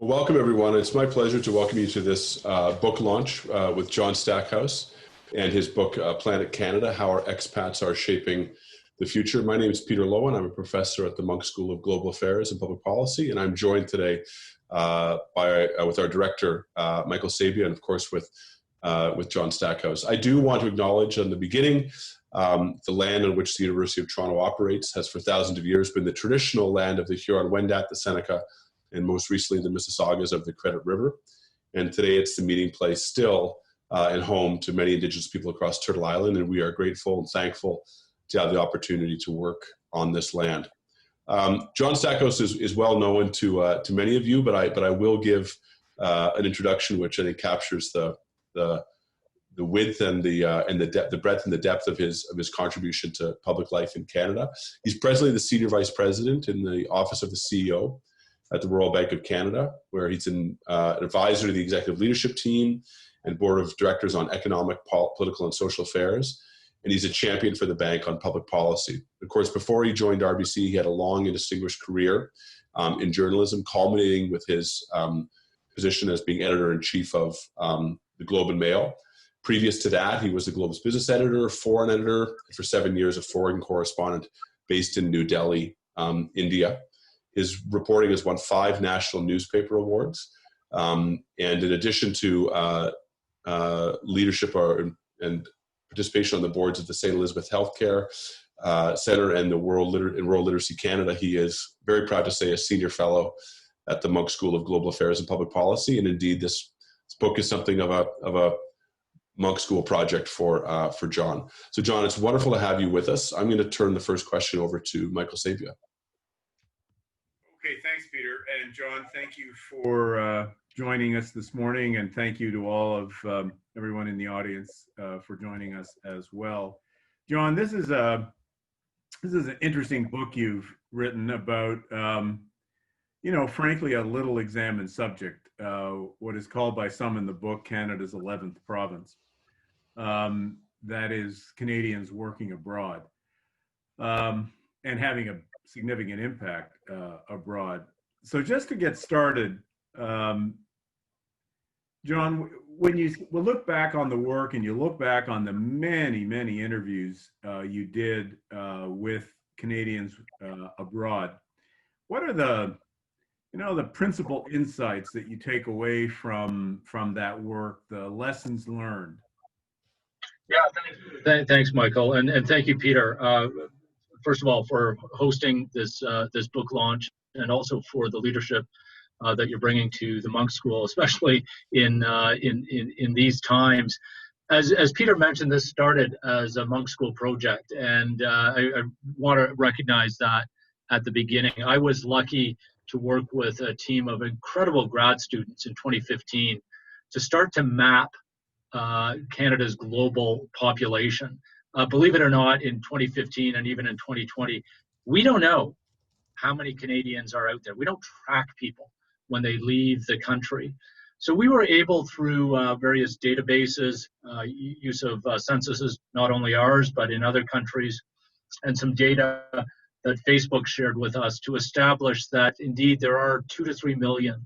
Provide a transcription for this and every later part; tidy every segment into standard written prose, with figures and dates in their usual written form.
Well, welcome everyone. It's my pleasure to welcome you to this book launch with John Stackhouse and his book, Planet Canada, How Our Expats Are Shaping the Future. My name is Peter Lowen. I'm a professor at the Munk School of Global Affairs and Public Policy, and I'm joined today with our director, Michael Sabia, and of course with John Stackhouse. I do want to acknowledge in the beginning the land on which the University of Toronto operates has for thousands of years been the traditional land of the Huron-Wendat, the Seneca, and most recently the Mississaugas of the Credit River. And today it's the meeting place still and home to many Indigenous people across Turtle Island, and we are grateful and thankful to have the opportunity to work on this land. John Stackhouse is well known to many of you, but I will give an introduction which I think captures the width and the breadth and the depth of his contribution to public life in Canada. He's presently the Senior Vice President in the Office of the CEO at the Royal Bank of Canada, where he's an advisor to the executive leadership team and board of directors on economic, political, and social affairs. And he's a champion for the bank on public policy. Of course, before he joined RBC, he had a long and distinguished career in journalism, culminating with his position as being editor-in-chief of the Globe and Mail. Previous to that, he was the Globe's business editor, foreign editor, and for 7 years, a foreign correspondent based in New Delhi, India. His reporting has won 5 national newspaper awards. And in addition to leadership and participation on the boards of the St. Elizabeth Healthcare Center and the World Literacy Canada, he is very proud to say a senior fellow at the Munk School of Global Affairs and Public Policy. And indeed, this book is something of a Munk School project for John. So John, it's wonderful to have you with us. I'm going to turn the first question over to Michael Sabia. Okay, thanks, Peter. And John, thank you for joining us this morning, and thank you to all of everyone in the audience for joining us as well. John, this is an interesting book you've written about, frankly, a little examined subject, what is called by some in the book Canada's 11th province. That is Canadians working abroad and having a significant impact abroad. So just to get started, John, when you look back on the work and you look back on the many, many interviews you did with Canadians abroad, what are the principal insights that you take away from that work, the lessons learned? Yeah, thanks, Michael, and thank you, Peter. First of all, for hosting this book launch, and also for the leadership that you're bringing to the Munk School, especially in these times. As Peter mentioned, this started as a Munk School project, and I want to recognize that at the beginning. I was lucky to work with a team of incredible grad students in 2015 to start to map Canada's global population. Believe it or not, in 2015 and even in 2020, we don't know how many Canadians are out there. We don't track people when they leave the country. So we were able, through various databases, use of censuses, not only ours, but in other countries, and some data that Facebook shared with us, to establish that indeed there are 2 to 3 million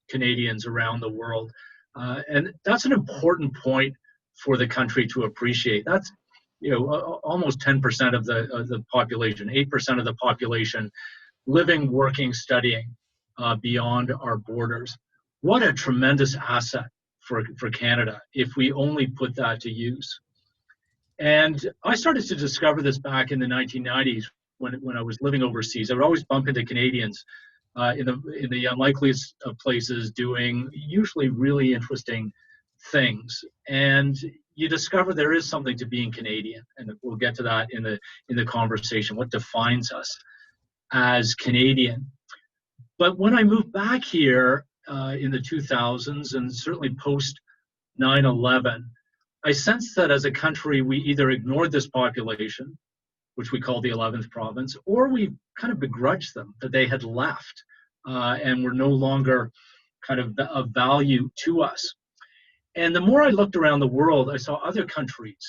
Canadians around the world. And that's an important point for the country to appreciate. That's almost 10% of the population, 8% of the population living, working, studying beyond our borders. What a tremendous asset for Canada if we only put that to use. And I started to discover this back in the 1990s when I was living overseas. I would always bump into Canadians in the unlikeliest of places doing usually really interesting things. And you discover there is something to being Canadian, and we'll get to that in the conversation. What defines us as Canadian? But when I moved back here in the 2000s, and certainly post 9/11, I sensed that as a country we either ignored this population, which we call the 11th province, or we kind of begrudged them that they had left and were no longer kind of value to us. And the more I looked around the world, I saw other countries,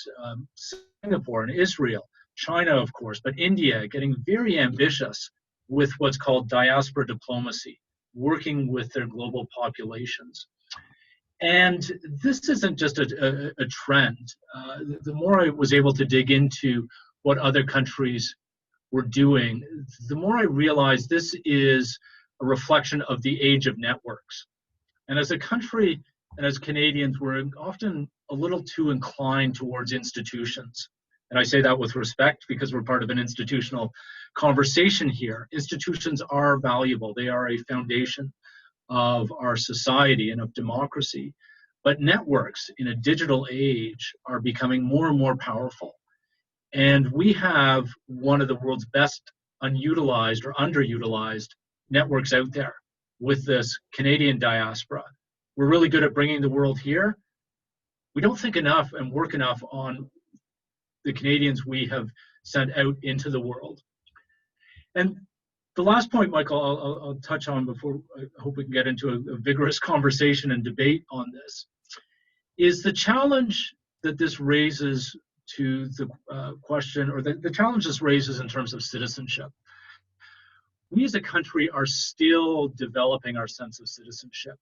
Singapore and Israel, China, of course, but India getting very ambitious with what's called diaspora diplomacy, working with their global populations. And this isn't just a trend. The more I was able to dig into what other countries were doing, the more I realized this is a reflection of the age of networks. And as a country and as Canadians, we're often a little too inclined towards institutions. And I say that with respect because we're part of an institutional conversation here. Institutions are valuable. They are a foundation of our society and of democracy. But networks in a digital age are becoming more and more powerful. And we have one of the world's best unutilized or underutilized networks out there with this Canadian diaspora. We're really good at bringing the world here. We don't think enough and work enough on the Canadians we have sent out into the world. And the last point, Michael, I'll touch on before I hope we can get into a vigorous conversation and debate on this, is the challenge that this raises to the question, or the challenge this raises in terms of citizenship. We as a country are still developing our sense of citizenship.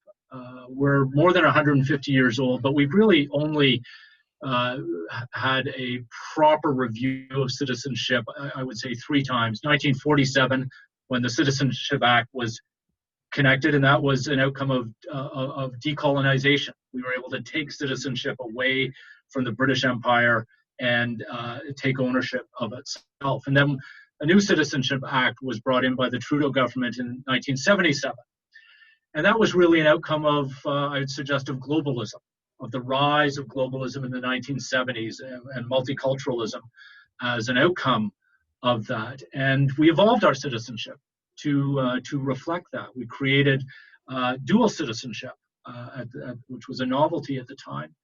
We're more than 150 years old, but we've really only had a proper review of citizenship, I would say 3 times. 1947, when the Citizenship Act was connected, and that was an outcome of decolonization. We were able to take citizenship away from the British Empire and take ownership of itself. And then a new Citizenship Act was brought in by the Trudeau government in 1977. And that was really an outcome of, I would suggest, of globalism, of the rise of globalism in the 1970s and multiculturalism as an outcome of that. And we evolved our citizenship to reflect that. We created dual citizenship, which was a novelty at the time.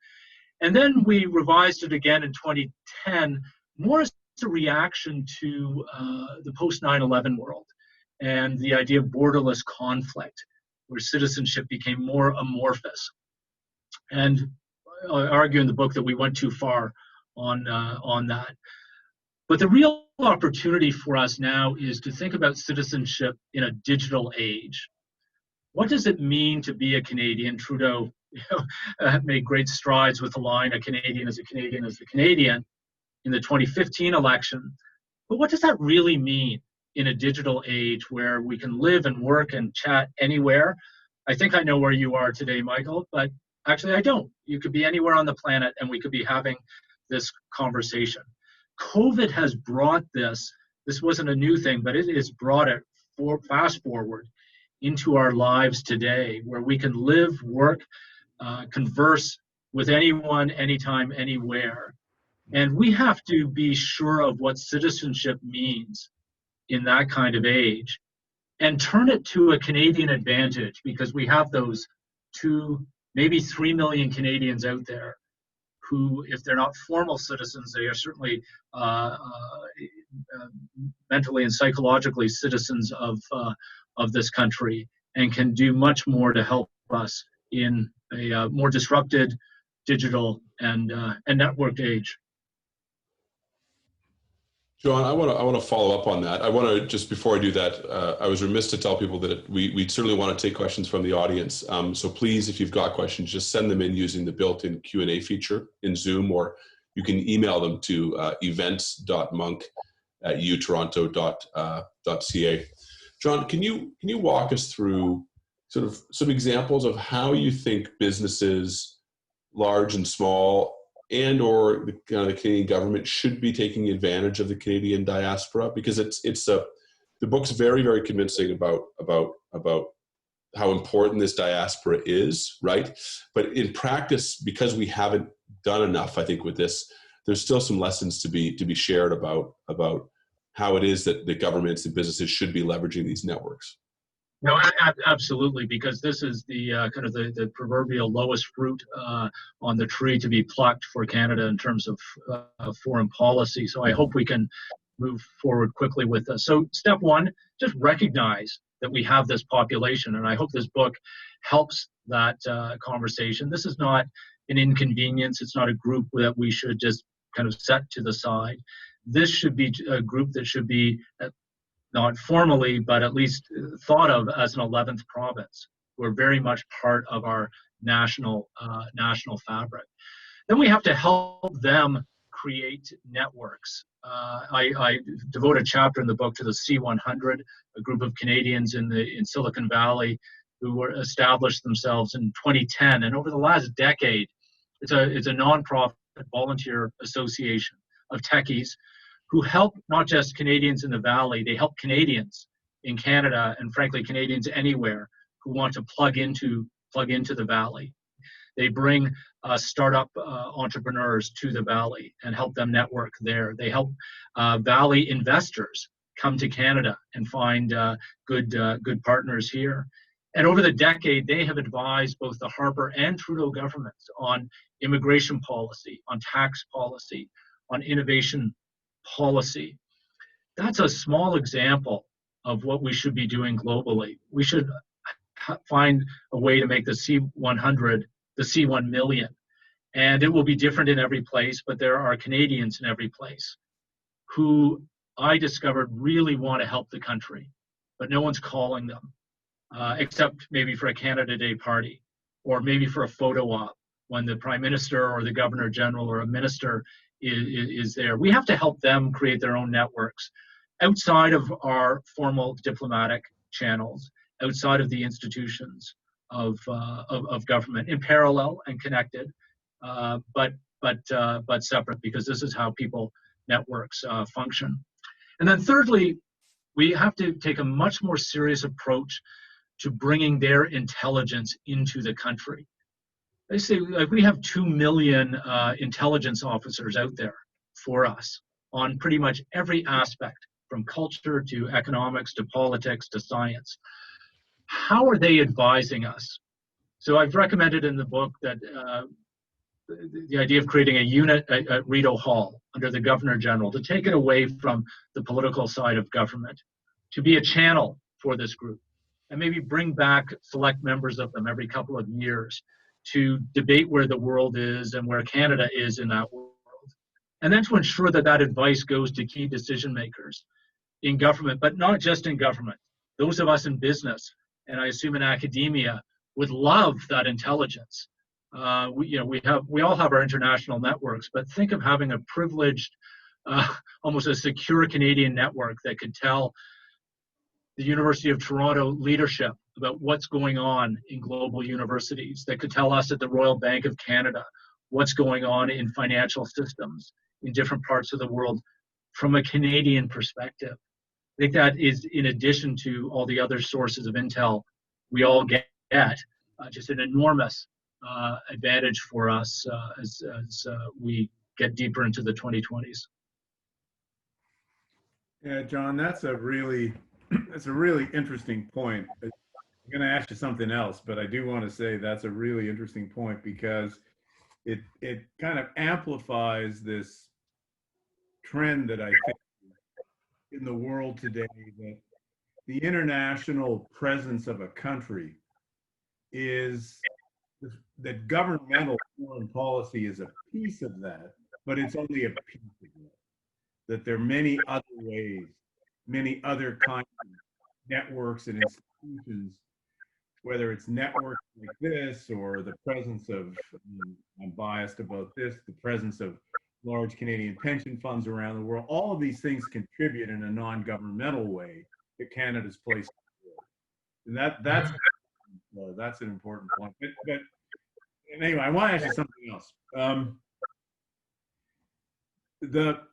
And then we revised it again in 2010, more as a reaction to the post 9/11 world and the idea of borderless conflict, where citizenship became more amorphous. And I argue in the book that we went too far on that. But the real opportunity for us now is to think about citizenship in a digital age. What does it mean to be a Canadian? Trudeau made great strides with the line, a Canadian is a Canadian is a Canadian, in the 2015 election. But what does that really mean in a digital age where we can live and work and chat anywhere? I think I know where you are today, Michael, but actually I don't. You could be anywhere on the planet and we could be having this conversation. COVID has brought this wasn't a new thing, but it has brought it fast forward into our lives today, where we can live, work, converse with anyone, anytime, anywhere. And we have to be sure of what citizenship means in that kind of age and turn it to a Canadian advantage, because we have those 2, maybe 3 million Canadians out there who, if they're not formal citizens, they are certainly mentally and psychologically citizens of this country, and can do much more to help us in a more disrupted digital and networked age. John, I want to follow up on that. I want to, just before I do that, I was remiss to tell people that we certainly want to take questions from the audience. So please, if you've got questions, just send them in using the built-in Q&A feature in Zoom, or you can email them to events.monk@utoronto.ca. John, can you walk us through sort of some examples of how you think businesses, large and small, and or the Canadian government should be taking advantage of the Canadian diaspora? Because the book's very, very convincing about how important this diaspora is, right? But in practice, because we haven't done enough, I think, with this, there's still some lessons to be shared about how it is that the governments and businesses should be leveraging these networks. No, absolutely, because this is the kind of the proverbial lowest fruit on the tree to be plucked for Canada in terms of foreign policy. So I hope we can move forward quickly with this. So step one, just recognize that we have this population, and I hope this book helps that conversation. This is not an inconvenience. It's not a group that we should just kind of set to the side. This should be a group that should be not formally, but at least thought of as an 11th province. We're very much part of our national fabric. Then we have to help them create networks. I devote a chapter in the book to the C100, a group of Canadians in Silicon Valley who were established themselves in 2010. And over the last decade, it's a nonprofit volunteer association of techies who help not just Canadians in the Valley, they help Canadians in Canada and frankly Canadians anywhere who want to plug into the Valley. They bring startup entrepreneurs to the Valley and help them network there. They help Valley investors come to Canada and find good partners here. And over the decade, they have advised both the Harper and Trudeau governments on immigration policy, on tax policy, on innovation policy. That's a small example of what we should be doing globally. We should find a way to make the C100 the C1 million. And it will be different in every place, but there are Canadians in every place who I discovered really want to help the country, but no one's calling them, except maybe for a Canada Day party, or maybe for a photo op when the Prime Minister or the Governor General or a minister is there. We have to help them create their own networks outside of our formal diplomatic channels, outside of the institutions of government, in parallel and connected, but separate, because this is how people networks function. And then thirdly, we have to take a much more serious approach to bringing their intelligence into the country. They say like we have 2 million intelligence officers out there for us on pretty much every aspect, from culture to economics to politics to science. How are they advising us? So I've recommended in the book that the idea of creating a unit at Rideau Hall under the Governor General to take it away from the political side of government, to be a channel for this group, and maybe bring back select members of them every couple of years to debate where the world is and where Canada is in that world. And then to ensure that that advice goes to key decision makers in government, but not just in government. Those of us in business, and I assume in academia, would love that intelligence. We all have our international networks, but think of having a privileged, almost a secure Canadian network that could tell the University of Toronto leadership about what's going on in global universities, that could tell us at the Royal Bank of Canada what's going on in financial systems in different parts of the world from a Canadian perspective. I think that is, in addition to all the other sources of intel we all get, just an enormous advantage for us as we get deeper into the 2020s. Yeah, John, that's a really interesting point. I'm going to ask you something else, but I do want to say that's a really interesting point, because it kind of amplifies this trend that I think in the world today, that the international presence of a country is that governmental foreign policy is a piece of that, but it's only a piece of it. That there are many other ways, many other kinds of networks and institutions, whether it's networks like this or the presence of, I'm biased about this, the presence of large Canadian pension funds around the world. All of these things contribute in a non-governmental way to Canada's place in the world. And that's an important point. But anyway, I want to ask you something else.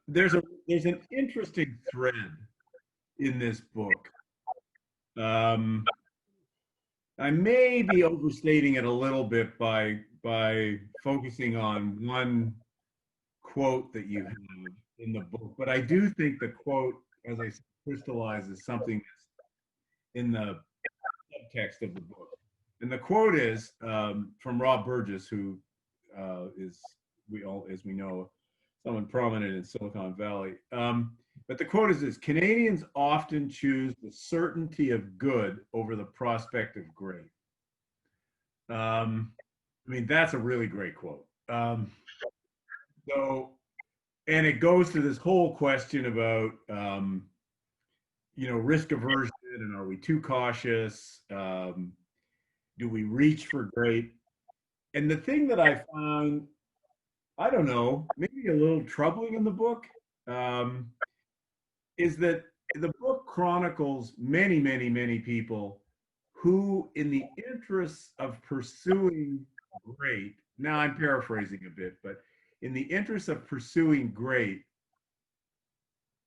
There's an interesting thread in this book. I may be overstating it a little bit by focusing on one quote that you have in the book, but I do think the quote, as I said, crystallizes something that's in the subtext of the book. And the quote is from Rob Burgess, who is, as we know, someone prominent in Silicon Valley. But the quote is this: Canadians often choose the certainty of good over the prospect of great. I mean, that's a really great quote. And it goes to this whole question about risk aversion, and are we too cautious? Do we reach for great? And the thing that I find, I don't know, maybe a little troubling in the book, um, is that the book chronicles many, many, many people who, in the interests of pursuing great, now I'm paraphrasing a bit, but in the interest of pursuing great,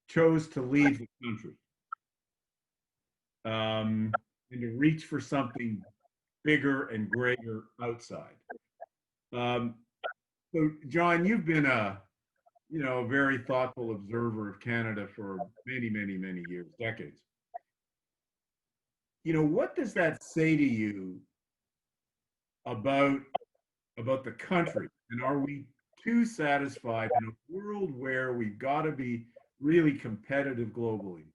chose to leave the country, and to reach for something bigger and greater outside. Um, so, John, you've been a very thoughtful observer of Canada for many, many, many years, decades. What does that say to you about the country? And are we too satisfied in a world where we've got to be really competitive globally?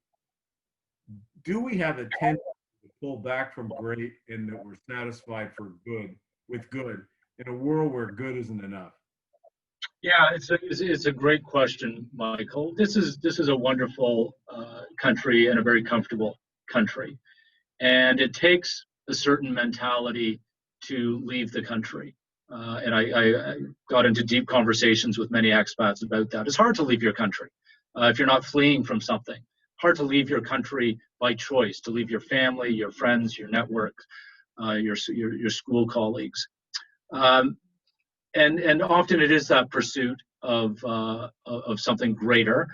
Do we have a tendency to pull back from great and that we're satisfied with good in a world where good isn't enough? Yeah, it's a great question, Michael. This is a wonderful country and a very comfortable country, and it takes a certain mentality to leave the country. And I got into deep conversations with many expats about that. It's hard to leave your country if you're not fleeing from something. Hard to leave your country by choice, to leave your family, your friends, your network, your school colleagues. And often it is that pursuit of something greater.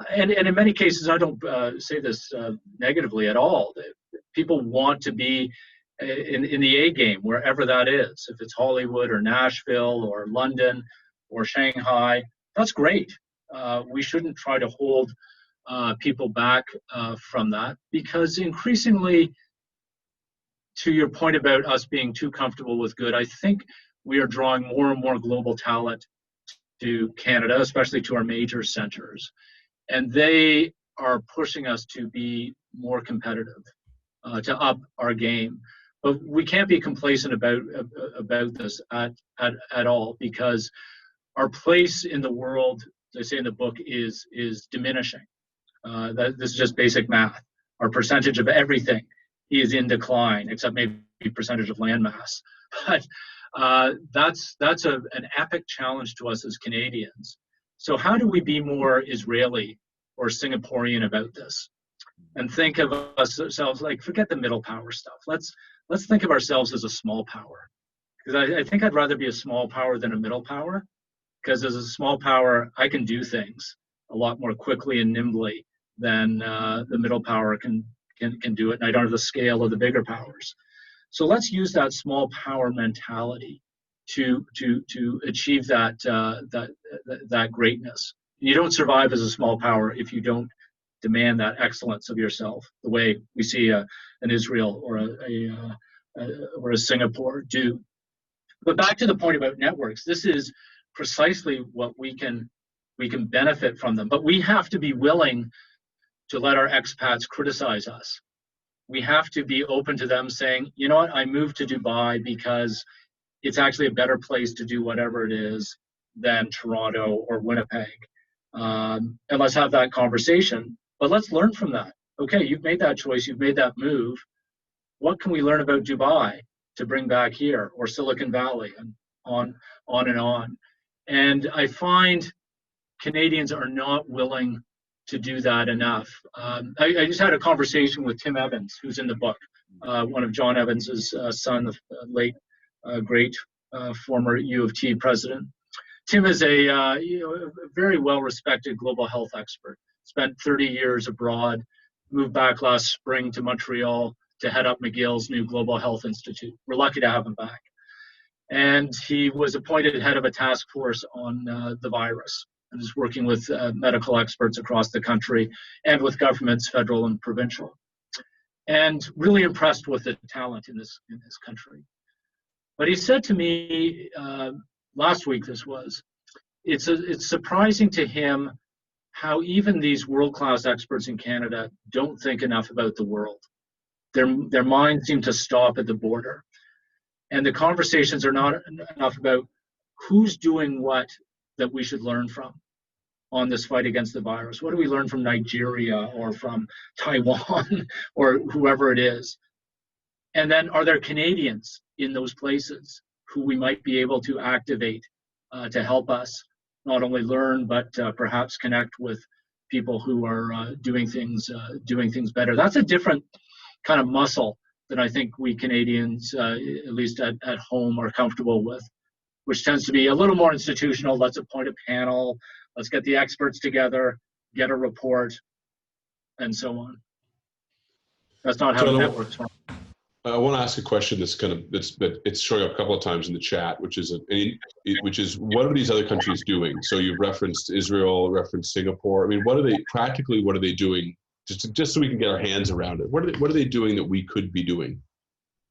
And in many cases, I don't say this negatively at all. People want to be in the A game, wherever that is. If it's Hollywood or Nashville or London or Shanghai, that's great. We shouldn't try to hold people back from that, because increasingly, to your point about us being too comfortable with good, I think we are drawing more and more global talent to Canada, especially to our major centers. And they are pushing us to be more competitive, to up our game. But we can't be complacent about this at all, because our place in the world, as I say in the book, is diminishing. This is just basic math. Our percentage of everything is in decline, except maybe percentage of land mass. But that's an epic challenge to us as Canadians. So how do we be more Israeli or Singaporean about this, and think of ourselves, like, forget the middle power stuff. Let's think of ourselves as a small power, because I think I'd rather be a small power than a middle power, because as a small power, I can do things a lot more quickly and nimbly than the middle power can do it, and I don't have the scale of the bigger powers. So let's use that small power mentality to achieve that greatness. You don't survive as a small power if you don't demand that excellence of yourself, the way we see an Israel or a Singapore do. But back to the point about networks, this is precisely what we can benefit from them. But we have to be willing to let our expats criticize us. We have to be open to them saying, you know what, I moved to Dubai because it's actually a better place to do whatever it is than Toronto or Winnipeg. And let's have that conversation, but let's learn from that. Okay, you've made that choice, you've made that move. What can we learn about Dubai to bring back here, or Silicon Valley, and on and on. And I find Canadians are not willing to do that enough. I just had a conversation with Tim Evans, who's in the book, one of John Evans's son, the late great former U of T president. Tim is a very well-respected global health expert. Spent 30 years abroad, moved back last spring to Montreal to head up McGill's new Global Health Institute. We're lucky to have him back. And he was appointed head of a task force on the virus, and is working with medical experts across the country and with governments, federal and provincial. And really impressed with the talent in this country. But he said to me last week, it's surprising to him how even these world-class experts in Canada don't think enough about the world. Their minds seem to stop at the border. And the conversations are not enough about who's doing what that we should learn from. on this fight against the virus? What do we learn from Nigeria or from Taiwan or whoever it is? And then are there Canadians in those places who we might be able to activate to help us not only learn, but perhaps connect with people who are doing things better? That's a different kind of muscle that I think we Canadians, at least at home, are comfortable with, which tends to be a little more institutional. Let's appoint a panel, let's get the experts together, get a report, and so on. That's not how networks work. I want to ask a question it's showing up a couple of times in the chat, which is what are these other countries doing? So you've referenced Israel, referenced Singapore. I mean, what are they doing? Just so we can get our hands around it. What are they doing that we could be doing?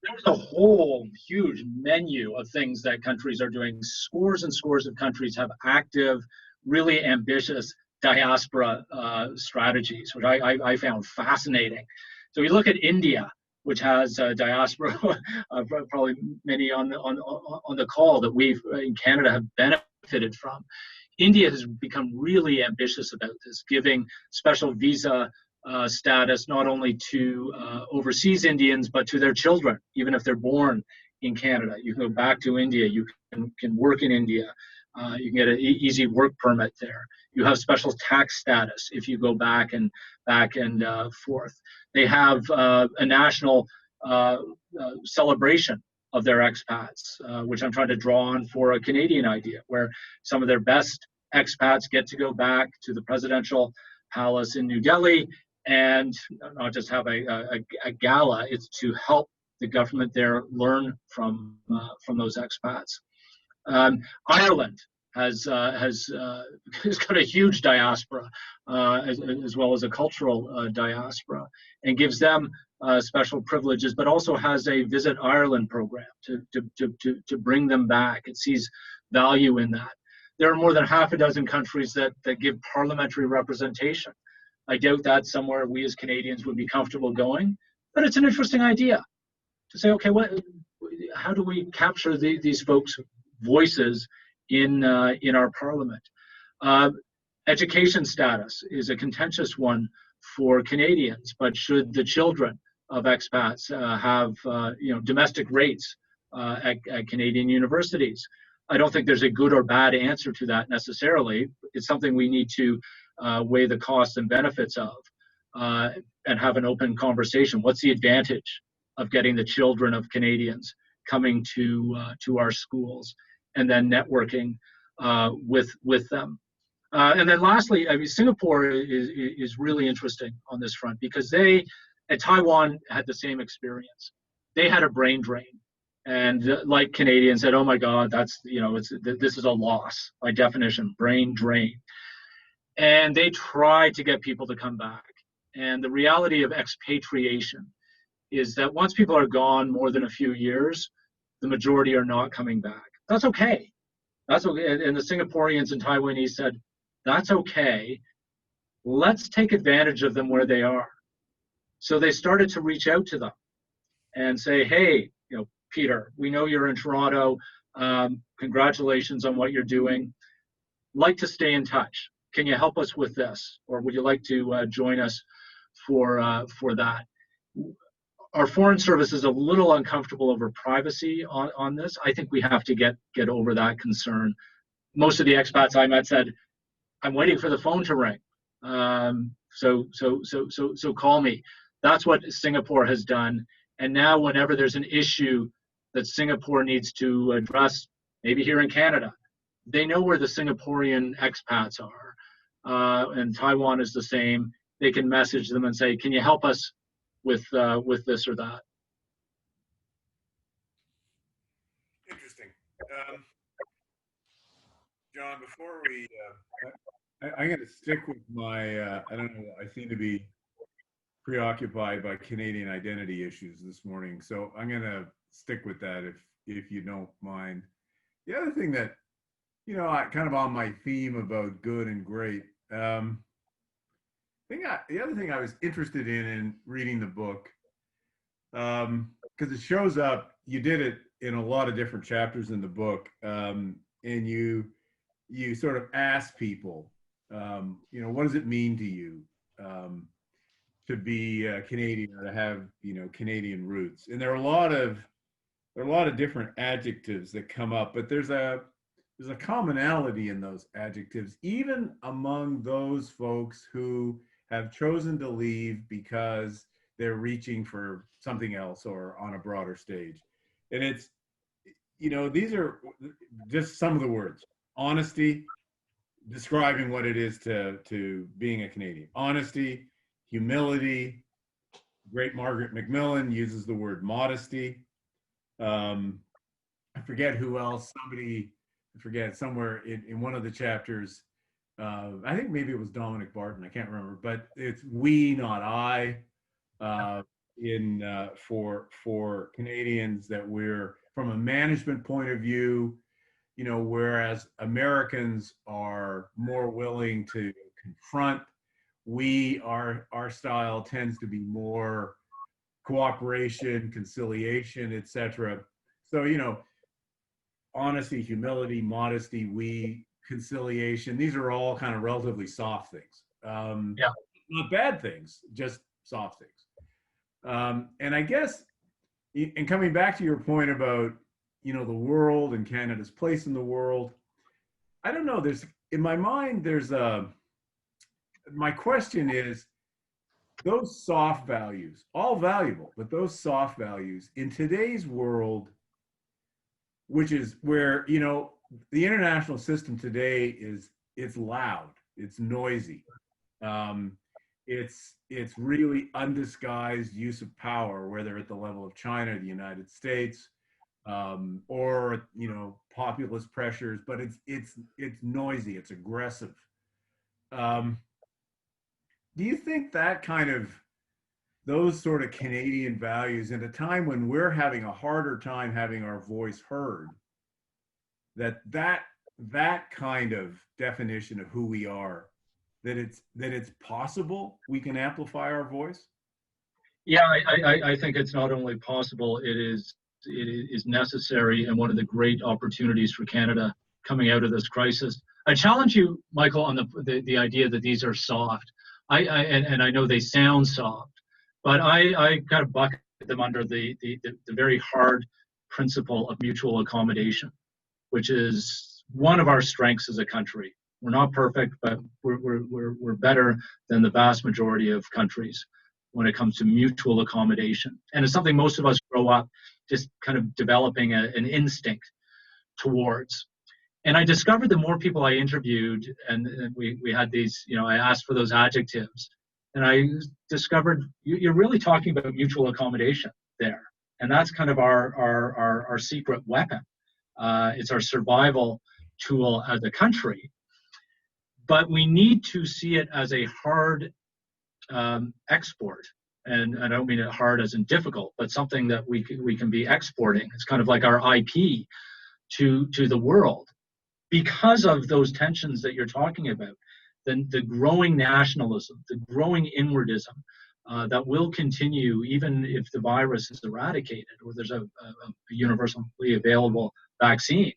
There's a whole huge menu of things that countries are doing. Scores and scores of countries have active, really ambitious diaspora strategies, which I found fascinating. So you look at India, which has diaspora, probably many on the call that we've in Canada have benefited from. India has become really ambitious about this, giving special visa status not only to overseas Indians, but to their children, even if they're born in Canada. You can go back to India, you can work in India, you can get an easy work permit there. You have special tax status if you go back and forth. They have a national celebration of their expats, which I'm trying to draw on for a Canadian idea, where some of their best expats get to go back to the presidential palace in New Delhi and not just have a gala. It's to help the government there learn from those expats. Ireland has got a huge diaspora as well as a cultural diaspora, and gives them special privileges, but also has a Visit Ireland program to bring them back. It sees value in that. There are more than half a dozen countries that give parliamentary representation. I doubt that's somewhere we as Canadians would be comfortable going, but it's an interesting idea to say, okay, how do we capture these folks' voices in our parliament? Education status is a contentious one for Canadians, but should the children of expats have domestic rates at Canadian universities? I don't think there's a good or bad answer to that necessarily. It's something we need to weigh the costs and benefits of and have an open conversation. What's the advantage of getting the children of Canadians coming to our schools and then networking with them? And then lastly, I mean, Singapore is really interesting on this front because Taiwan had the same experience. They had a brain drain. And like Canadians said, oh my God, this is a loss by definition, brain drain. And they tried to get people to come back. And the reality of expatriation is that once people are gone more than a few years, the majority are not coming back. That's okay. That's okay. And the Singaporeans and Taiwanese said, that's okay. Let's take advantage of them where they are. So they started to reach out to them and say, hey, Peter, we know you're in Toronto. Congratulations on what you're doing. Like to stay in touch. Can you help us with this? Or would you like to join us for that? Our foreign service is a little uncomfortable over privacy on this. I think we have to get over that concern. Most of the expats I met said, I'm waiting for the phone to ring. So call me. That's what Singapore has done. And now whenever there's an issue that Singapore needs to address, maybe here in Canada, they know where the Singaporean expats are. And Taiwan is the same. They can message them and say, can you help us with this or that? Interesting. John, before we, I'm going to stick with my, I don't know, I seem to be preoccupied by Canadian identity issues this morning. So I'm going to stick with that if you don't mind. The other thing that, kind of on my theme about good and great, the other thing I was interested in reading the book, because it shows up, you did it in a lot of different chapters in the book, and you sort of ask people, What does it mean to you to be Canadian or to have, Canadian roots? And there are a lot of different adjectives that come up, but there's a commonality in those adjectives, even among those folks who have chosen to leave because they're reaching for something else or on a broader stage. And it's, these are just some of the words. Honesty, describing what it is to being a Canadian. Honesty, humility. Great Margaret Macmillan uses the word modesty. I forget who else, somewhere in one of the chapters, I think maybe it was Dominic Barton, I can't remember, but it's we, not I, for Canadians, that we're, from a management point of view, whereas Americans are more willing to confront, our style tends to be more cooperation, conciliation, etc. So, honesty, humility, modesty, conciliation, these are all kind of relatively soft things. Yeah. Not bad things, just soft things. And I guess, and coming back to your point about, the world and Canada's place in the world, I don't know, in my mind, my question is, those soft values, all valuable, but those soft values in today's world, which is where, the international system today it's loud, it's noisy. It's really undisguised use of power, whether at the level of China, the United States, or, populist pressures, but it's noisy, it's aggressive. Do you think that those sort of Canadian values, in a time when we're having a harder time having our voice heard, that kind of definition of who we are, that it's possible we can amplify our voice? Yeah, I think it's not only possible, it is necessary, and one of the great opportunities for Canada coming out of this crisis. I challenge you, Michael, on the idea that these are soft. And I know they sound soft, but I kind of bucket them under the very hard principle of mutual accommodation, which is one of our strengths as a country. We're not perfect, but we're better than the vast majority of countries when it comes to mutual accommodation. And it's something most of us grow up just kind of developing an instinct towards. And I discovered the more people I interviewed, and we had these, I asked for those adjectives, and I discovered you're really talking about mutual accommodation there. And that's kind of our secret weapon. It's our survival tool as a country. But we need to see it as a hard export. And I don't mean it hard as in difficult, but something that we can be exporting. It's kind of like our IP to the world. Because of those tensions that you're talking about, the growing nationalism, the growing inwardism that will continue even if the virus is eradicated or there's a universally available vaccine.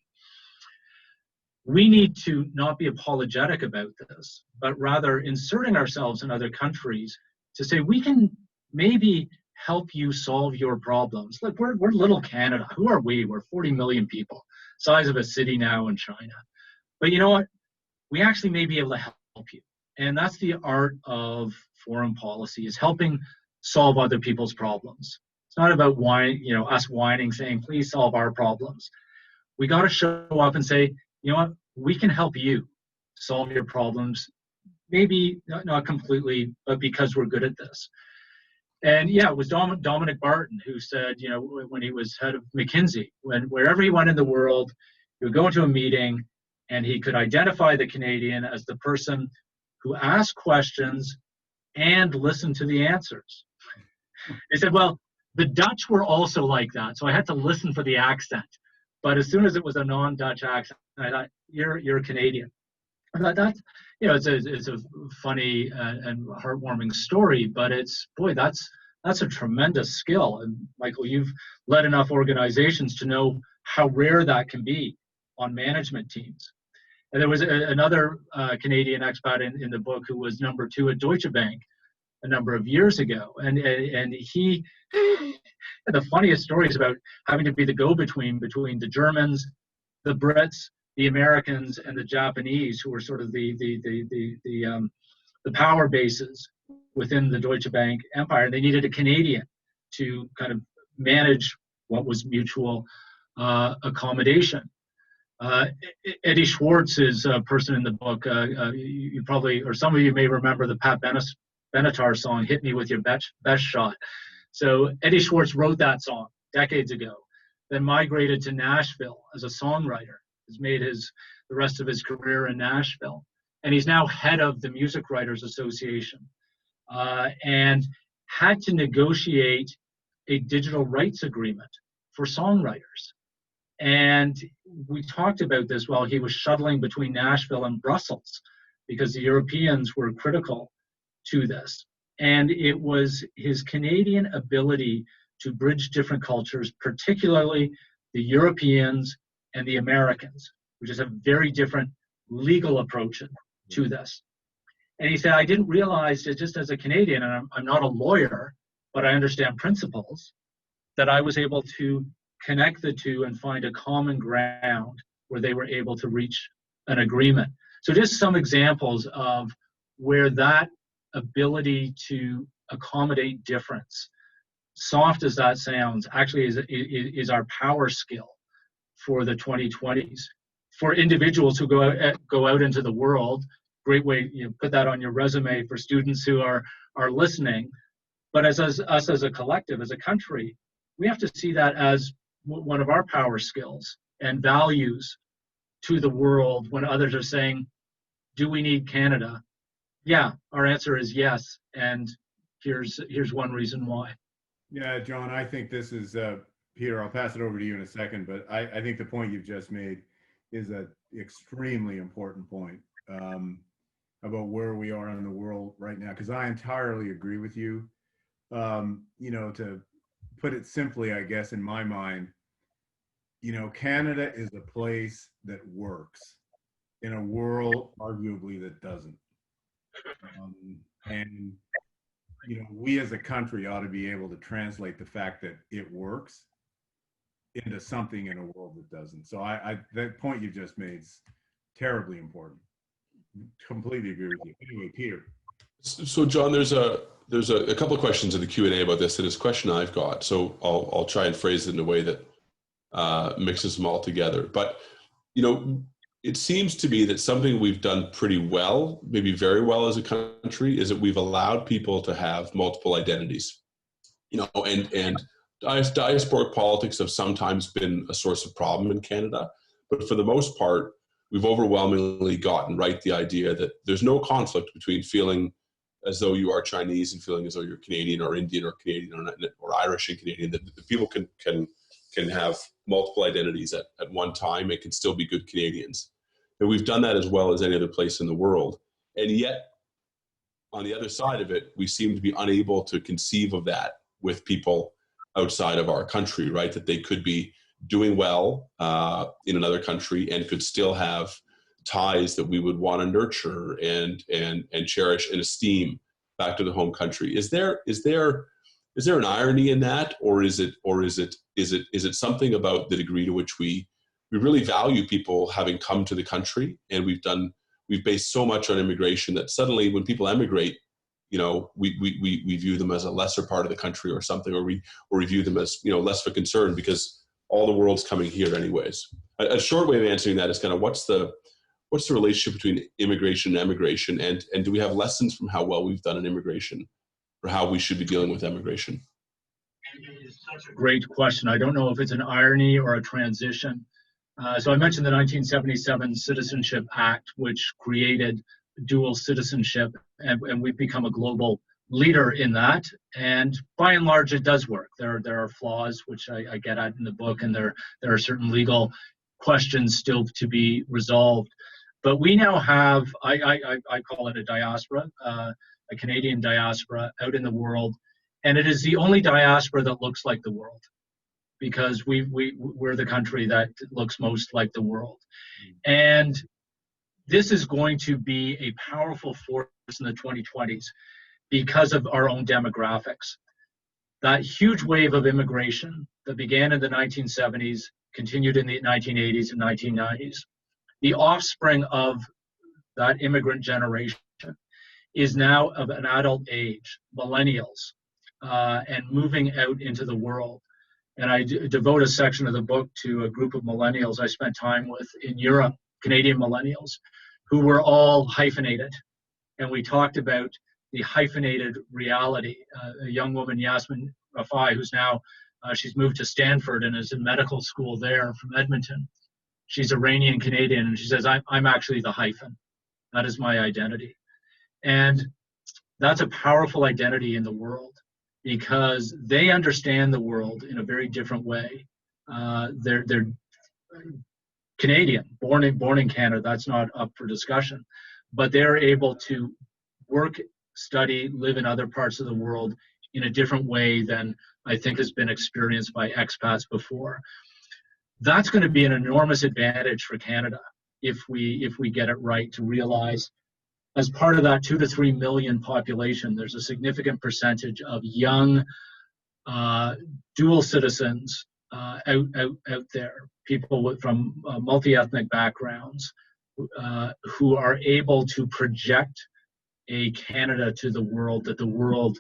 We need to not be apologetic about this, but rather inserting ourselves in other countries to say, we can maybe help you solve your problems. Look, we're little Canada. Who are we? We're 40 million people, size of a city now in China. But you know what? We actually may be able to help you. And that's the art of foreign policy, is helping solve other people's problems. It's not about us whining, saying, please solve our problems. We got to show up and say, you know what? We can help you solve your problems. Maybe not completely, but because we're good at this. And yeah, it was Dominic Barton who said, when he was head of McKinsey, wherever he went in the world, he would go into a meeting and he could identify the Canadian as the person who asked questions and listened to the answers. He said, well, the Dutch were also like that, so I had to listen for the accent. But as soon as it was a non-Dutch accent, I thought, you're a Canadian. I thought that's, it's a funny and heartwarming story, but that's a tremendous skill. And Michael, you've led enough organizations to know how rare that can be on management teams. And there was another Canadian expat in the book who was number 2 at Deutsche Bank a number of years ago. And he, the funniest stories about having to be the go-between between the Germans, the Brits, the Americans, and the Japanese, who were sort of the power bases within the Deutsche Bank empire. They needed a Canadian to kind of manage what was mutual accommodation. Eddie Schwartz is a person in the book. You probably, or some of you may remember the Pat Benatar song, "Hit Me With Your Best Shot." So Eddie Schwartz wrote that song decades ago, then migrated to Nashville as a songwriter, has made the rest of his career in Nashville. And he's now head of the Music Writers Association, and had to negotiate a digital rights agreement for songwriters. And we talked about this while he was shuttling between Nashville and Brussels, because the Europeans were critical to this. And it was his Canadian ability to bridge different cultures, particularly the Europeans and the Americans, which is a very different legal approach to this. And he said, I didn't realize that just as a Canadian, and I'm not a lawyer, but I understand principles, that I was able to connect the two and find a common ground where they were able to reach an agreement. So just some examples of where that ability to accommodate difference, soft as that sounds, actually is our power skill for the 2020s. For individuals who go out into the world, great way, put that on your resume for students who are listening. But as us as a collective, as a country, we have to see that as one of our power skills and values to the world when others are saying, do we need Canada? Yeah, our answer is yes. And here's one reason why. Yeah, John, I think this is, Peter, I'll pass it over to you in a second, but I think the point you've just made is an extremely important point about where we are in the world right now, because I entirely agree with you. To put it simply, I guess, in my mind, Canada is a place that works in a world arguably that doesn't. And we as a country ought to be able to translate the fact that it works into something in a world that doesn't. So that point you just made is terribly important. Completely agree with you. Anyway, Peter. So John, there's a couple of questions in the Q&A about this, and it's a question I've got. So I'll try and phrase it in a way that mixes them all together. But it seems to me that something we've done pretty well, maybe very well as a country, is that we've allowed people to have multiple identities. And diasporic politics have sometimes been a source of problem in Canada, but for the most part, we've overwhelmingly gotten right the idea that there's no conflict between feeling as though you are Chinese and feeling as though you're Canadian or Indian or Canadian or Irish and Canadian, that people can have multiple identities at one time and can still be good Canadians. And we've done that as well as any other place in the world. And yet, on the other side of it, we seem to be unable to conceive of that with people outside of our country, right? That they could be doing well in another country and could still have ties that we would want to nurture and cherish and esteem back to the home country. Is there an irony in that, or is it something about the degree to which we really value people having come to the country, and we've based so much on immigration that suddenly when people emigrate, we view them as a lesser part of the country or something, or we view them as less of a concern because all the world's coming here anyways. A short way of answering that is kind of what's the relationship between immigration and emigration, and do we have lessons from how well we've done in immigration or how we should be dealing with emigration? It's such a great question. I don't know if it's an irony or a transition. So I mentioned the 1977 Citizenship Act, which created dual citizenship, and we've become a global leader in that. And by and large, it does work. There are flaws, which I get at in the book, and there are certain legal questions still to be resolved. But we now have, I call it a diaspora, a Canadian diaspora out in the world, and it is the only diaspora that looks like the world, because we're the country that looks most like the world. And this is going to be a powerful force in the 2020s because of our own demographics. That huge wave of immigration that began in the 1970s, continued in the 1980s and 1990s, the offspring of that immigrant generation is now of an adult age, millennials, and moving out into the world. And I devote a section of the book to a group of millennials I spent time with in Europe, Canadian millennials, who were all hyphenated. And we talked about the hyphenated reality. A young woman, Yasmin Rafai, who's now, she's moved to Stanford and is in medical school there from Edmonton. She's Iranian Canadian, and she says, I'm actually the hyphen. That is my identity. And that's a powerful identity in the world because they understand the world in a very different way. They're Canadian, born in Canada. That's not up for discussion. But they're able to work, study, live in other parts of the world in a different way than I think has been experienced by expats before. That's going to be an enormous advantage for Canada if we get it right, to realize as part of that 2 to 3 million population, there's a significant percentage of young dual citizens out there, people from multi-ethnic backgrounds who are able to project a Canada to the world that the world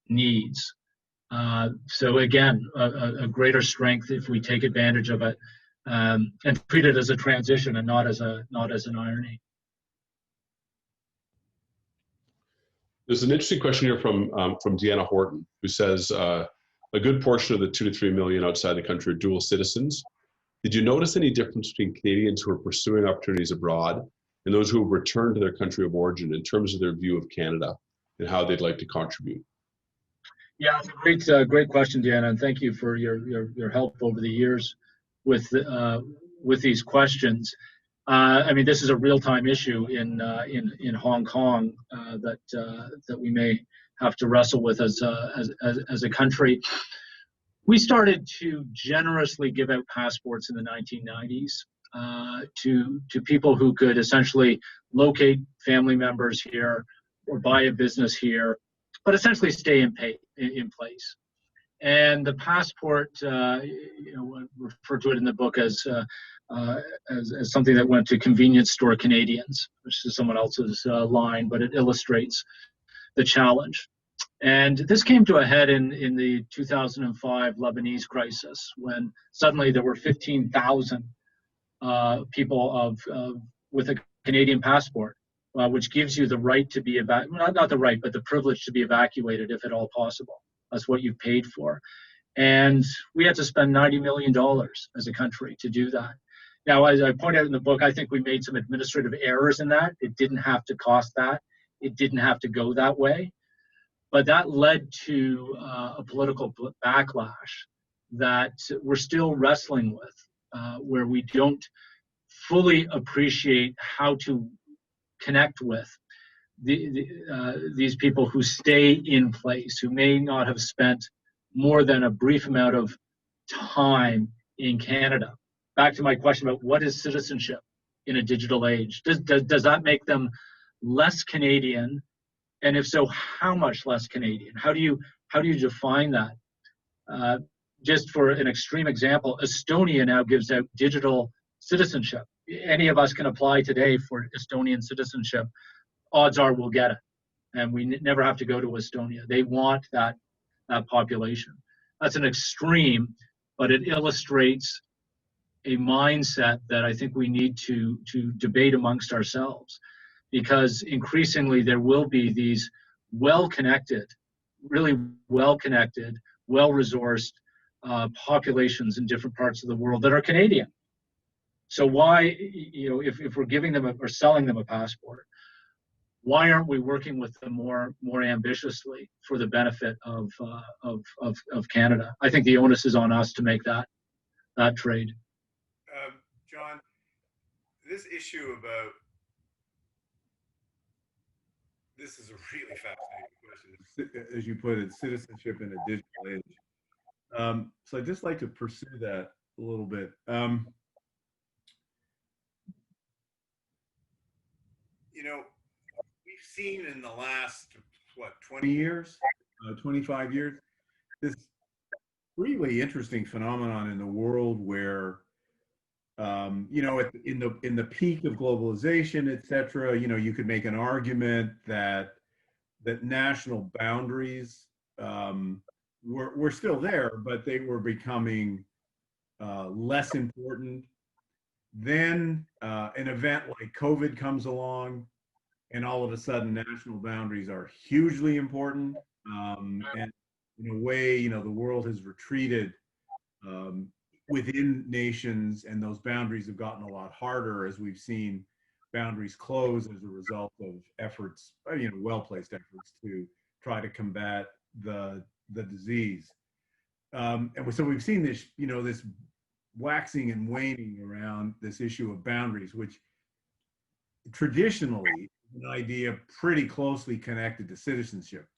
needs. So again, a greater strength if we take advantage of it and treat it as a transition and not as an irony. There's an interesting question here from Deanna Horton, who says, a good portion of the 2 to 3 million outside the country are dual citizens. Did you notice any difference between Canadians who are pursuing opportunities abroad and those who have returned to their country of origin in terms of their view of Canada and how they'd like to contribute? Yeah, it's a great question, Deanna, and thank you for your help over the years with these questions. I mean, this is a real-time issue in Hong Kong that we may have to wrestle with as a country. We started to generously give out passports in the 1990s to people who could essentially locate family members here or buy a business here, but essentially stay in place. And the passport, refer to it in the book as something that went to convenience store Canadians, which is someone else's line, but it illustrates the challenge. And this came to a head in the 2005 Lebanese crisis, when suddenly there were 15,000 people with a Canadian passport, which gives you the right to be not the right, but the privilege to be evacuated if at all possible. That's what you've paid for. And we had to spend $90 million as a country to do that. Now, as I point out in the book, I think we made some administrative errors in that. It didn't have to cost that. It didn't have to go that way. But that led to a political backlash that we're still wrestling with, where we don't fully appreciate how to connect with these people who stay in place, who may not have spent more than a brief amount of time in Canada. Back to my question about what is citizenship in a digital age? Does that make them less Canadian? And if so, how much less Canadian? How do you define that? Just for an extreme example, Estonia now gives out digital citizenship. Any of us can apply today for Estonian citizenship. Odds are we'll get it, and we never have to go to Estonia. They want that population. That's an extreme, but it illustrates a mindset that I think we need to debate amongst ourselves, because increasingly there will be these well-connected, really well-connected, well-resourced populations in different parts of the world that are Canadian. So why, if we're giving them or selling them a passport, why aren't we working with them more ambitiously for the benefit of Canada? I think the onus is on us to make that trade. John, this issue about, this is a really fascinating question, as you put it, citizenship in a digital age. So I'd just like to pursue that a little bit. seen in the last, 20 years, 25 years, this really interesting phenomenon in the world where, in the peak of globalization, et cetera, you could make an argument that national boundaries were still there, but they were becoming less important. Then an event like COVID comes along, and all of a sudden, national boundaries are hugely important. And in a way, the world has retreated within nations, and those boundaries have gotten a lot harder as we've seen boundaries close as a result of efforts, well-placed efforts to try to combat the disease. And so we've seen this, this waxing and waning around this issue of boundaries, which traditionally is an idea pretty closely connected to citizenship.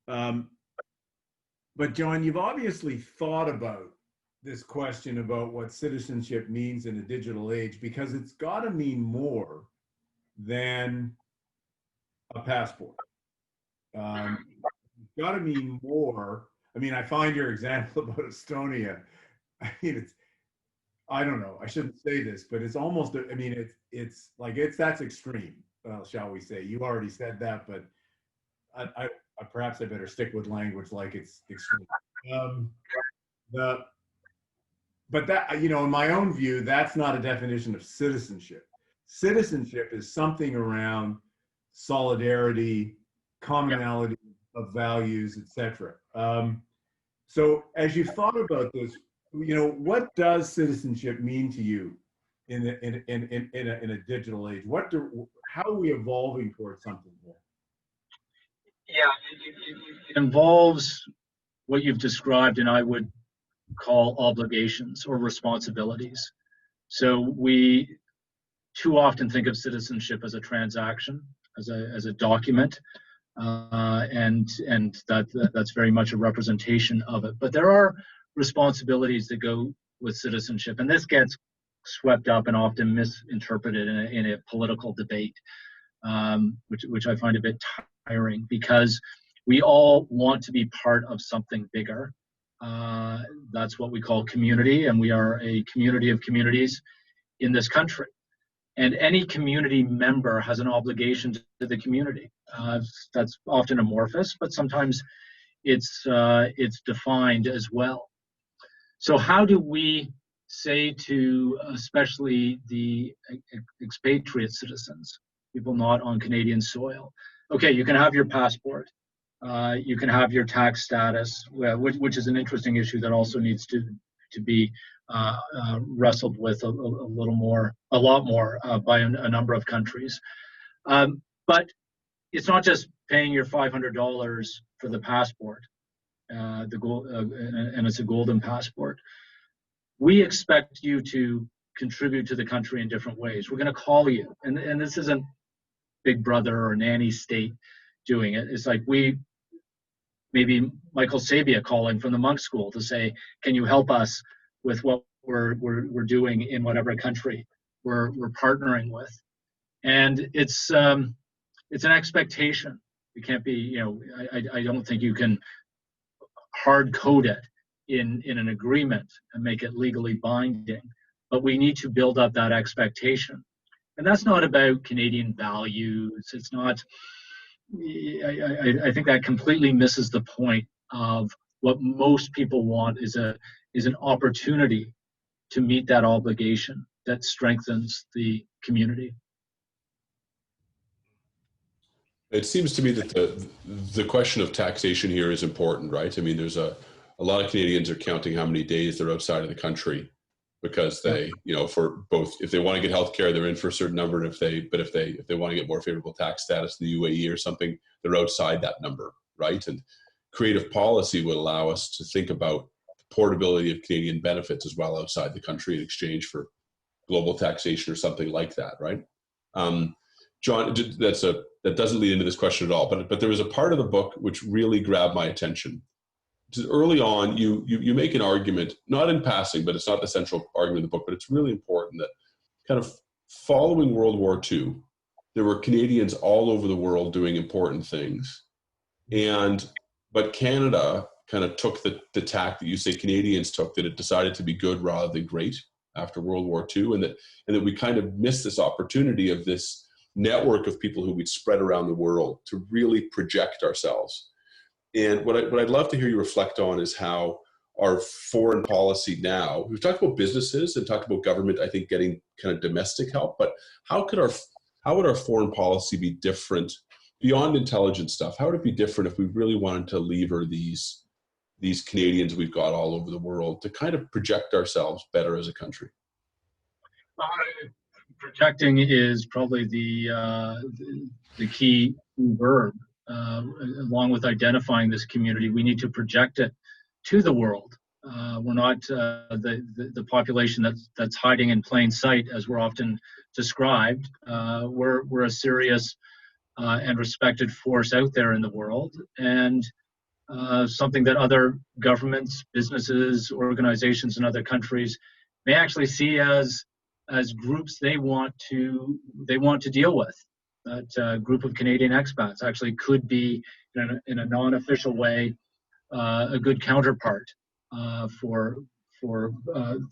But John, you've obviously thought about this question about what citizenship means in a digital age, because it's got to mean more than a passport. It's got to mean more. I mean, I find your example about Estonia, I don't know, I shouldn't say this, but it's almost, that's extreme, shall we say. You already said that, but I perhaps I better stick with language like it's extreme. But that, in my own view, that's not a definition of citizenship. Citizenship is something around solidarity, commonality of values, etc. So as you've thought about this, what does citizenship mean to you in a digital age? How are we evolving towards something here? Yeah, it involves what you've described, and I would call obligations or responsibilities. So we too often think of citizenship as a transaction, as a document, and that's very much a representation of it. But there are responsibilities that go with citizenship, and this gets swept up and often misinterpreted in a political debate, which I find a bit tiring, because we all want to be part of something bigger. That's what we call community, and we are a community of communities in this country. And any community member has an obligation to the community. That's often amorphous, but sometimes it's defined as well. So how do we say to especially the expatriate citizens, people not on Canadian soil, okay, you can have your passport, you can have your tax status, which is an interesting issue that also needs to be wrestled with a lot more by a number of countries. But it's not just paying your $500 for the passport, and it's a golden passport. We expect you to contribute to the country in different ways. We're going to call you, and this isn't Big Brother or nanny state doing it. It's like maybe Michael Sabia calling from the monk school to say, can you help us with what we're doing in whatever country we're partnering with? And it's an expectation. It can't be, I don't think you can hard code it in an agreement and make it legally binding, but we need to build up that expectation. And that's not about Canadian values. It's not, I think that completely misses the point of what most people want is an opportunity to meet that obligation that strengthens the community. It seems to me that the question of taxation here is important, right? I mean, there's a lot of Canadians are counting how many days they're outside of the country because they, for both, if they want to get healthcare, they're in for a certain number. And if they want to get more favorable tax status in the UAE or something, they're outside that number, right? And creative policy would allow us to think about the portability of Canadian benefits as well outside the country in exchange for global taxation or something like that, right? John, that doesn't lead into this question at all, but there was a part of the book which really grabbed my attention. Early on, you make an argument, not in passing, but it's not the central argument of the book, but it's really important that kind of following World War II, there were Canadians all over the world doing important things. But Canada kind of took the tack that you say Canadians took, that it decided to be good rather than great after World War II, and that we kind of missed this opportunity of this network of people who we'd spread around the world to really project ourselves. And what I'd love to hear you reflect on is how our foreign policy now, we've talked about businesses and talked about government, I think, getting kind of domestic help, but how would our foreign policy be different beyond intelligence stuff? How would it be different if we really wanted to lever these Canadians we've got all over the world to kind of project ourselves better as a country? Projecting is probably the key verb. Along with identifying this community, we need to project it to the world. We're not the population that's hiding in plain sight, as we're often described. We're a serious and respected force out there in the world, and something that other governments, businesses, organizations in other countries may actually see as groups they want to deal with. That group of Canadian expats actually could be, in a non-official way, a good counterpart for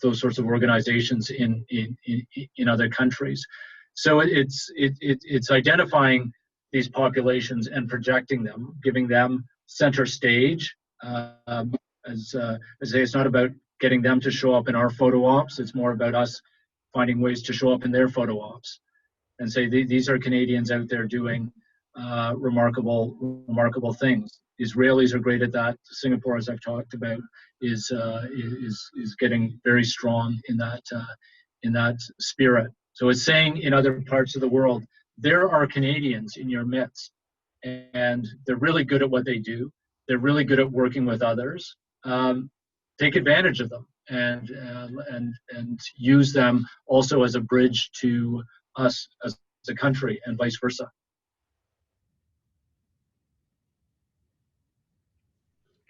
those sorts of organizations in other countries. So it's identifying these populations and projecting them, giving them center stage. As I say, it's not about getting them to show up in our photo ops. It's more about us finding ways to show up in their photo ops and say these are Canadians out there doing remarkable things. Israelis are great at that. Singapore, as I've talked about, is getting very strong in that spirit. So it's saying in other parts of the world, there are Canadians in your midst, and they're really good at what they do. They're really good at working with others. Take advantage of them and use them also as a bridge to us as a country, and vice versa.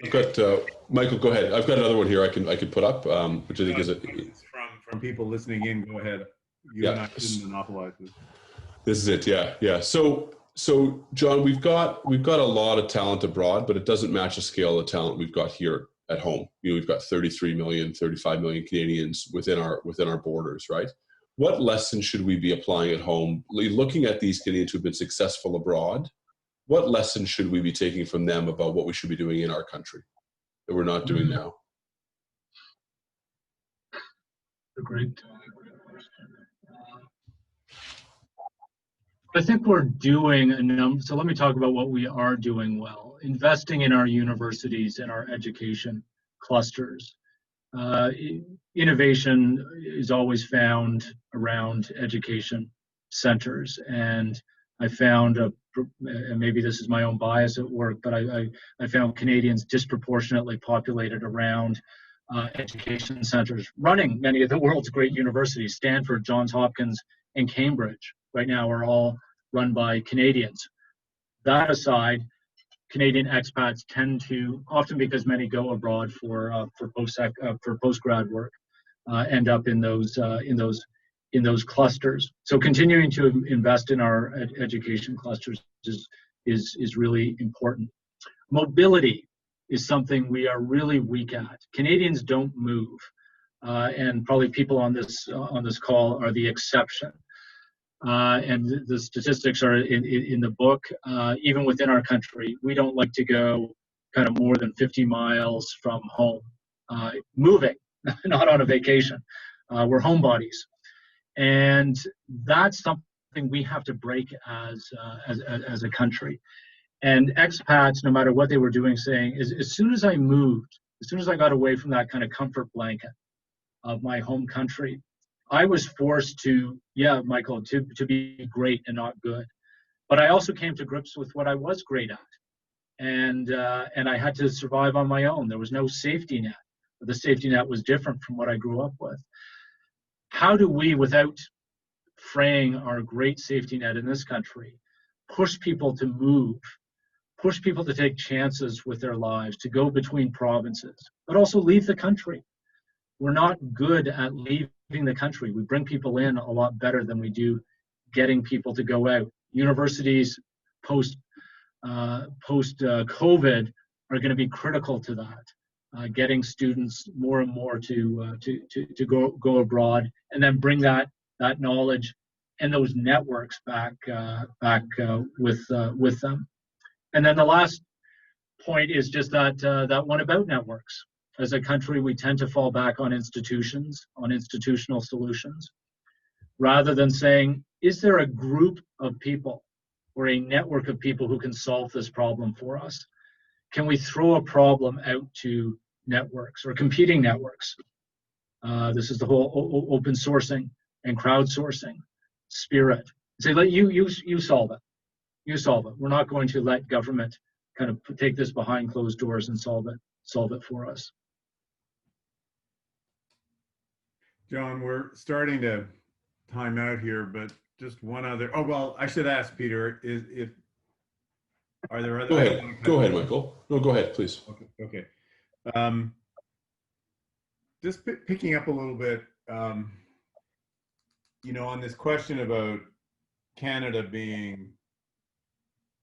I've got Michael. Go ahead. I've got another one here. I can put up, which I think is from people listening in. Go ahead. You and I shouldn't monopolize this. This is it. Yeah. So John, we've got a lot of talent abroad, but it doesn't match the scale of talent we've got here at home. We've got 33 million, 35 million Canadians within our borders, right? What lessons should we be applying at home? Looking at these Canadians who've been successful abroad, what lessons should we be taking from them about what we should be doing in our country that we're not doing now? A great question. I think we're doing a number. So let me talk about what we are doing well. Investing in our universities and our education clusters. Innovation is always found around education centers, and I found and maybe this is my own bias at work, but I found Canadians disproportionately populated around education centers, running many of the world's great universities. Stanford, Johns Hopkins, and Cambridge right now are all run by Canadians. That aside, Canadian expats tend to, often because many go abroad for post-grad work, end up in those clusters. So continuing to invest in our education clusters is really important. Mobility is something we are really weak at. Canadians don't move, and probably people on this call are the exception. And the statistics are in the book. Even within our country, we don't like to go kind of more than 50 miles from home, moving, not on a vacation. We're homebodies. And that's something we have to break as a country. And expats, no matter what they were doing, saying, as soon as I moved, as soon as I got away from that kind of comfort blanket of my home country, I was forced to, Michael, to be great and not good. But I also came to grips with what I was great at. And I had to survive on my own. There was no safety net. The safety net was different from what I grew up with. How do we, without fraying our great safety net in this country, push people to move, push people to take chances with their lives, to go between provinces, but also leave the country? We're not good at leaving the country. We bring people in a lot better than we do getting people to go out. universities post COVID are going to be critical to that, getting students more and more to go abroad, and then bring that knowledge and those networks back with them. And then the last point is just that one about networks. As a country, we tend to fall back on institutions, on institutional solutions, rather than saying, is there a group of people or a network of people who can solve this problem for us? Can we throw a problem out to networks or competing networks? This is the whole open sourcing and crowdsourcing spirit. Say, let you solve it. You solve it. We're not going to let government kind of take this behind closed doors and solve it for us. John, we're starting to time out here, but just one other. Oh well, I should ask Peter. Are there other? Go ahead, Michael. No, go ahead, please. Okay. Just picking up a little bit, you know, on this question about Canada being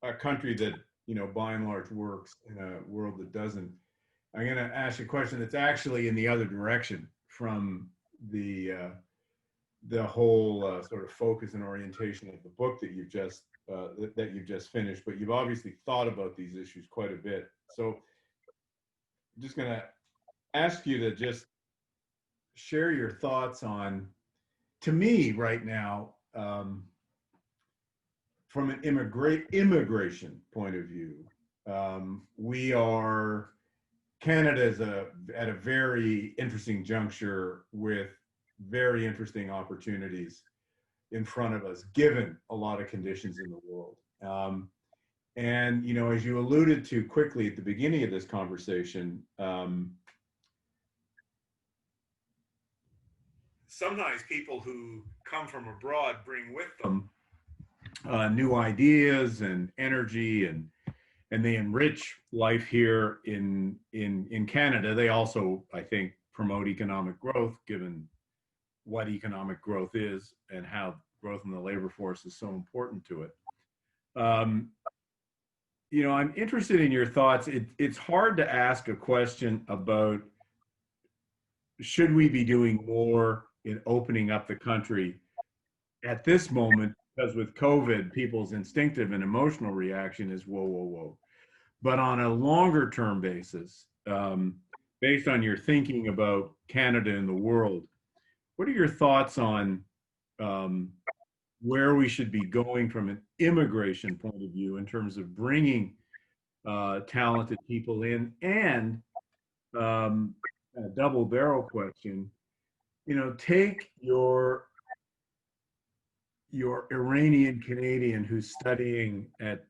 a country that, you know, by and large works in a world that doesn't. I'm going to ask you a question that's actually in the other direction from the whole sort of focus and orientation of the book that you've just finished, but you've obviously thought about these issues quite a bit. So I'm just going to ask you to just share your thoughts on, to me right now, from an immigration point of view, Canada is at a very interesting juncture with very interesting opportunities in front of us, given a lot of conditions in the world. And, you know, as you alluded to quickly at the beginning of this conversation, sometimes people who come from abroad bring with them new ideas and energy, and they enrich life here in Canada. They also, I think, promote economic growth, given what economic growth is and how growth in the labor force is so important to it. You know, I'm interested in your thoughts. It's hard to ask a question about should we be doing more in opening up the country at this moment, because with COVID, people's instinctive and emotional reaction is whoa, whoa, whoa. But on a longer term basis, based on your thinking about Canada and the world, what are your thoughts on where we should be going from an immigration point of view in terms of bringing talented people in? And a double barrel question, you know, take your Iranian Canadian who's studying at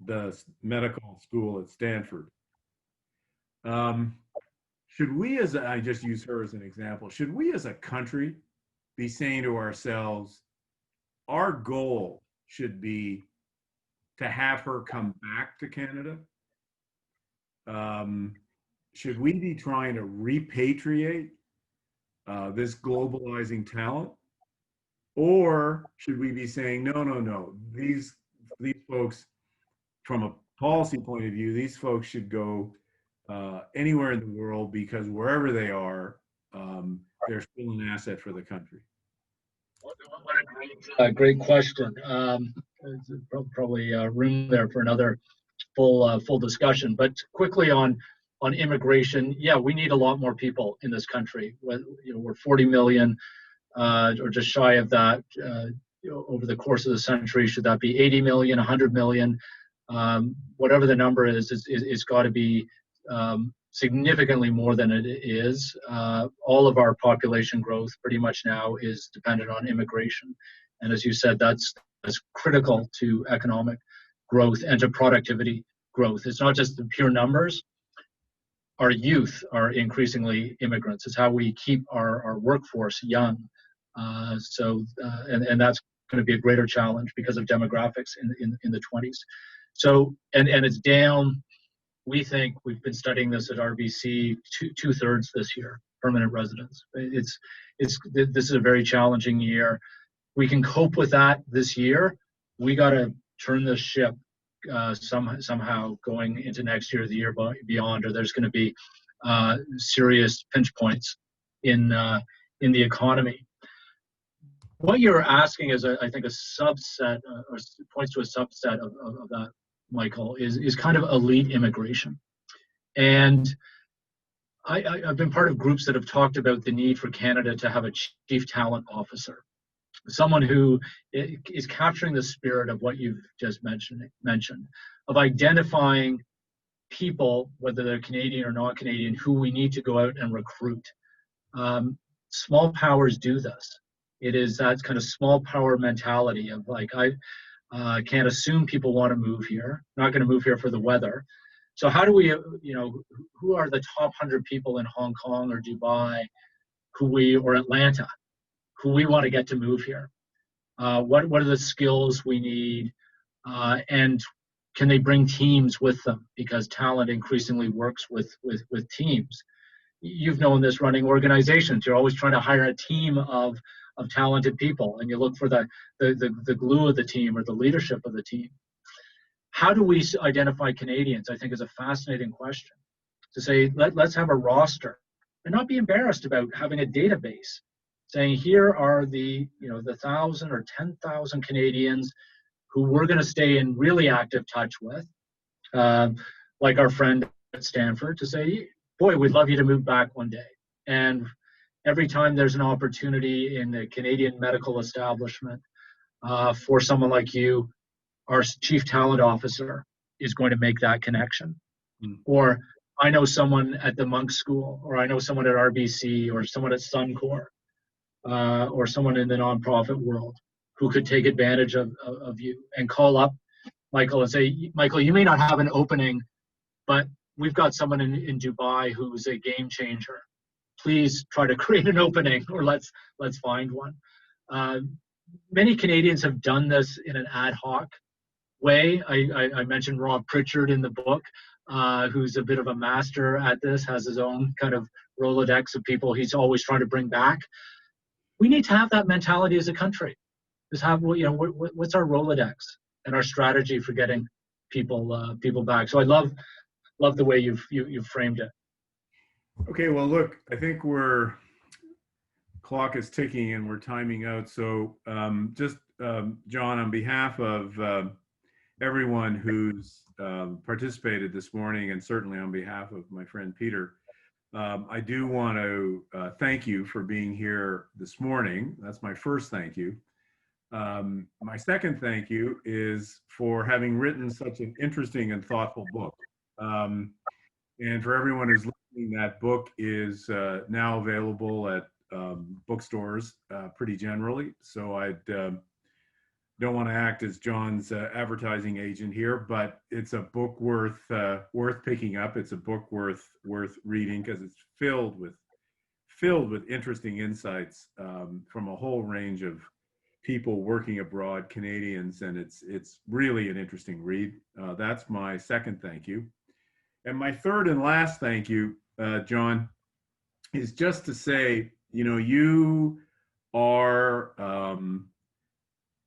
the medical school at Stanford. Should we, I just use her as an example, should we as a country be saying to ourselves, our goal should be to have her come back to Canada? Should we be trying to repatriate this globalizing talent? Or should we be saying, no, these folks, from a policy point of view, these folks should go anywhere in the world, because wherever they are, they're still an asset for the country? What a great question. There's probably room there for another full discussion. But quickly on immigration, yeah, we need a lot more people in this country. You know, we're 40 million. Or just shy of that, you know, over the course of the century. Should that be 80 million, 100 million? Whatever the number is, it's got to be significantly more than it is. All of our population growth pretty much now is dependent on immigration. And as you said, that's critical to economic growth and to productivity growth. It's not just the pure numbers. Our youth are increasingly immigrants. It's how we keep our workforce young. And that's going to be a greater challenge because of demographics in the 20s. So, and it's down. We think, we've been studying this at RBC, two-thirds this year, permanent residents. This is a very challenging year. We can cope with that this year. We got to turn the ship somehow going into next year, the year beyond, or there's going to be serious pinch points in the economy. What you're asking is, I think, a subset, or points to a subset of that, Michael, is kind of elite immigration. And I've been part of groups that have talked about the need for Canada to have a chief talent officer, someone who is capturing the spirit of what you've just mentioned, of identifying people, whether they're Canadian or not Canadian, who we need to go out and recruit. Small powers do this. It is that kind of small power mentality of like, I can't assume people want to move here, not going to move here for the weather. So how do we, who are the top 100 people in Hong Kong or Dubai, or Atlanta, who we want to get to move here? What are the skills we need? And can they bring teams with them? Because talent increasingly works with teams. You've known this running organizations. You're always trying to hire a team of talented people, and you look for the glue of the team or the leadership of the team. How do we identify Canadians, I think, is a fascinating question. To say, let's have a roster and not be embarrassed about having a database saying here are the 1,000 or 10,000 Canadians who we're going to stay in really active touch with, like our friend at Stanford, to say, boy, we'd love you to move back one day. And every time there's an opportunity in the Canadian medical establishment for someone like you, our chief talent officer is going to make that connection. Or I know someone at the Monk School, or I know someone at RBC, or someone at Suncor, or someone in the nonprofit world who could take advantage of you, and call up Michael and say, Michael, you may not have an opening, but we've got someone in Dubai who's a game changer. Please try to create an opening, or let's find one. Many Canadians have done this in an ad hoc way. I mentioned Rob Pritchard in the book, who's a bit of a master at this, has his own kind of Rolodex of people he's always trying to bring back. We need to have that mentality as a country. Just have, what's our Rolodex and our strategy for getting people back. So I love the way you've framed it. Okay, well, look, I think clock is ticking and we're timing out. So John, on behalf of everyone who's participated this morning, and certainly on behalf of my friend Peter, I do want to thank you for being here this morning. That's my first thank you. My second thank you is for having written such an interesting and thoughtful book. And for everyone who's listening, that book is now available at bookstores pretty generally. So I don't want to act as John's advertising agent here, but it's a book worth picking up. It's a book worth reading, because it's filled with interesting insights from a whole range of people working abroad, Canadians, and it's really an interesting read. That's my second thank you. And my third and last thank you, John, is just to say, you are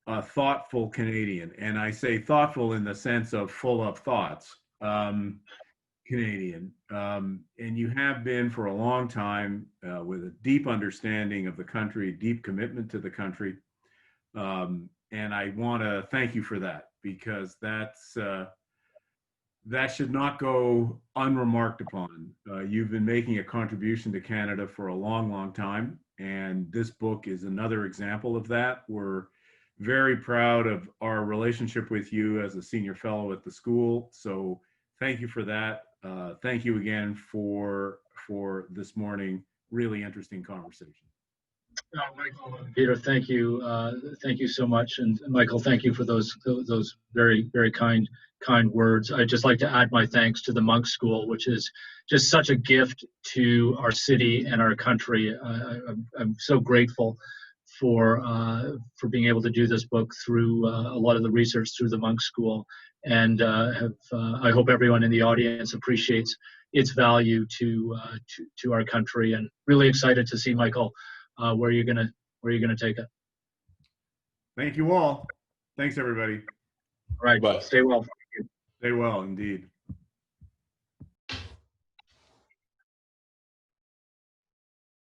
a thoughtful Canadian. And I say thoughtful in the sense of full of thoughts, Canadian. And you have been for a long time with a deep understanding of the country, deep commitment to the country. And I want to thank you for that, because that should not go unremarked upon. You've been making a contribution to Canada for a long, long time, and this book is another example of that. We're very proud of our relationship with you as a senior fellow at the school, so thank you for that. Thank you again for this morning. Really interesting conversation. Michael, Peter, thank you so much, and Michael, thank you for those very, very kind words. I'd just like to add my thanks to the Monk School, which is just such a gift to our city and our country. I'm so grateful for being able to do this book through a lot of the research through the Monk School, and I hope everyone in the audience appreciates its value to our country, and really excited to see, Michael, where you're gonna take it. Thank you all. Thanks, everybody. All right. Bye. Stay well. Stay well, indeed.